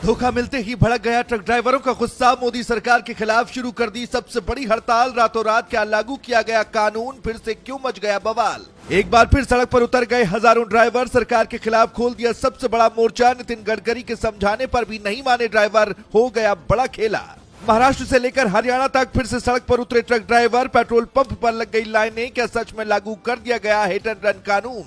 धोखा मिलते ही भड़क गया ट्रक ड्राइवरों का गुस्सा। मोदी सरकार के खिलाफ शुरू कर दी सबसे बड़ी हड़ताल। रातों रात क्या लागू किया गया कानून, फिर से क्यों मच गया बवाल। एक बार फिर सड़क पर उतर गए हजारों ड्राइवर। सरकार के खिलाफ खोल दिया सबसे बड़ा मोर्चा। नितिन गडकरी के समझाने पर भी नहीं माने ड्राइवर, हो गया बड़ा खेला। महाराष्ट्र से लेकर हरियाणा तक फिर से सड़क पर उतरे ट्रक ड्राइवर। पेट्रोल पंप पर लग गई लाइनें। क्या सच में लागू कर दिया गया हिट एंड रन कानून?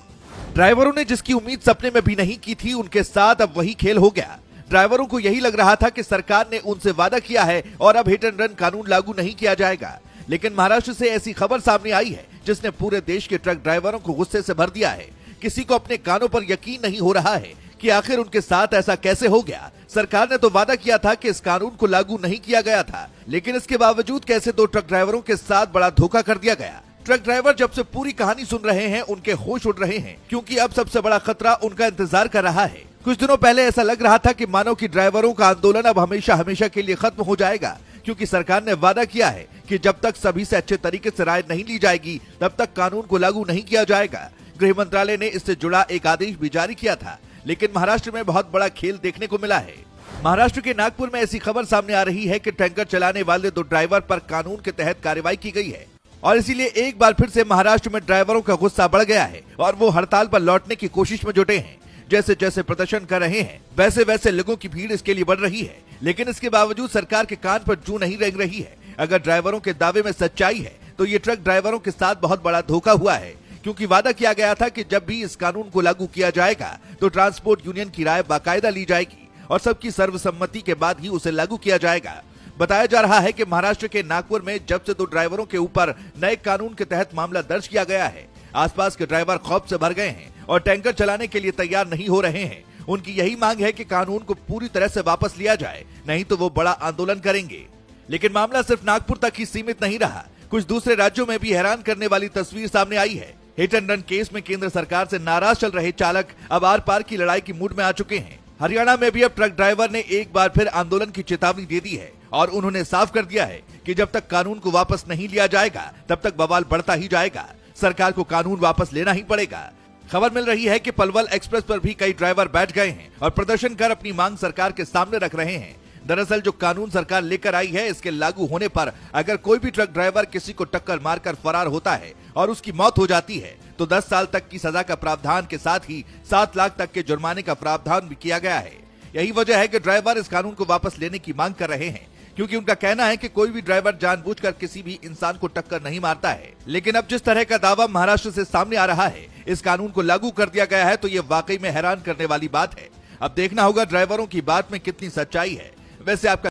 ड्राइवरों ने जिसकी उम्मीद सपने में भी नहीं की थी, उनके साथ अब वही खेल हो गया। ड्राइवरों को यही लग रहा था कि सरकार ने उनसे वादा किया है और अब हिट एंड रन कानून लागू नहीं किया जाएगा। लेकिन महाराष्ट्र से ऐसी खबर सामने आई है जिसने पूरे देश के ट्रक ड्राइवरों को गुस्से से भर दिया है। किसी को अपने कानों पर यकीन नहीं हो रहा है कि आखिर उनके साथ ऐसा कैसे हो गया। सरकार ने तो वादा किया था कि इस कानून को लागू नहीं किया गया था, लेकिन इसके बावजूद कैसे दो ट्रक ड्राइवरों के साथ बड़ा धोखा कर दिया गया। ट्रक ड्राइवर जब से पूरी कहानी सुन रहे हैं, उनके होश उड़ रहे हैं, क्योंकि अब सबसे बड़ा खतरा उनका इंतजार कर रहा है। कुछ दिनों पहले ऐसा लग रहा था कि मानो कि ड्राइवरों का आंदोलन अब हमेशा हमेशा के लिए खत्म हो जाएगा, क्योंकि सरकार ने वादा किया है कि जब तक सभी से अच्छे तरीके से राय नहीं ली जाएगी तब तक कानून को लागू नहीं किया जाएगा। गृह मंत्रालय ने इससे जुड़ा एक आदेश भी जारी किया था, लेकिन महाराष्ट्र में बहुत बड़ा खेल देखने को मिला है। महाराष्ट्र के नागपुर में ऐसी खबर सामने आ रही है कि टैंकर चलाने वाले दो ड्राइवर पर कानून के तहत कार्रवाई की गई है और इसीलिए एक बार फिर से महाराष्ट्र में ड्राइवरों का गुस्सा बढ़ गया है और वो हड़ताल पर लौटने की कोशिश में जुटे हैं। जैसे जैसे प्रदर्शन कर रहे हैं, वैसे वैसे लोगों की भीड़ इसके लिए बढ़ रही है, लेकिन इसके बावजूद सरकार के कान पर जूं नहीं रेंग रही है। अगर ड्राइवरों के दावे में सच्चाई है तो ये ट्रक ड्राइवरों के साथ बहुत बड़ा धोखा हुआ है, क्योंकि वादा किया गया था कि जब भी इस कानून को लागू किया जाएगा तो ट्रांसपोर्ट यूनियन की राय बाकायदा ली जाएगी और सबकी सर्वसम्मति के बाद ही उसे लागू किया जाएगा। बताया जा रहा है कि महाराष्ट्र के नागपुर में जब से दो ड्राइवरों के ऊपर नए कानून के तहत मामला दर्ज किया गया है, आसपास के ड्राइवर खौफ से भर गए हैं और टैंकर चलाने के लिए तैयार नहीं हो रहे हैं। उनकी यही मांग है कि कानून को पूरी तरह से वापस लिया जाए, नहीं तो वो बड़ा आंदोलन करेंगे। लेकिन मामला सिर्फ नागपुर तक ही सीमित नहीं रहा, कुछ दूसरे राज्यों में भी हैरान करने वाली तस्वीर सामने आई है। हिट एंड रन केस में केंद्र सरकार से नाराज चल रहे चालक अब आर पार की लड़ाई की मूड में आ चुके हैं। हरियाणा में भी अब ट्रक ड्राइवर ने एक बार फिर आंदोलन की चेतावनी दे दी है और उन्होंने साफ कर दिया है कि जब तक कानून को वापस नहीं लिया जाएगा तब तक बवाल बढ़ता ही जाएगा। सरकार को कानून वापस लेना ही पड़ेगा। खबर मिल रही है कि पलवल एक्सप्रेस पर भी कई ड्राइवर बैठ गए हैं और प्रदर्शन कर अपनी मांग सरकार के सामने रख रहे हैं। दरअसल जो कानून सरकार लेकर आई है, इसके लागू होने पर अगर कोई भी ट्रक ड्राइवर किसी को टक्कर मारकर फरार होता है और उसकी मौत हो जाती है तो 10 साल तक की सजा का प्रावधान के साथ ही 7 लाख तक के जुर्माने का प्रावधान भी किया गया है। यही वजह है कि ड्राइवर इस कानून को वापस लेने की मांग कर रहे हैं, क्योंकि उनका कहना है कि कोई भी ड्राइवर जानबूझकर किसी भी इंसान को टक्कर नहीं मारता है। लेकिन अब जिस तरह का दावा महाराष्ट्र से सामने आ रहा है, इस कानून को लागू कर दिया गया है, तो ये वाकई में हैरान करने वाली बात है। अब देखना होगा ड्राइवरों की बात में कितनी सच्चाई है। वैसे आपका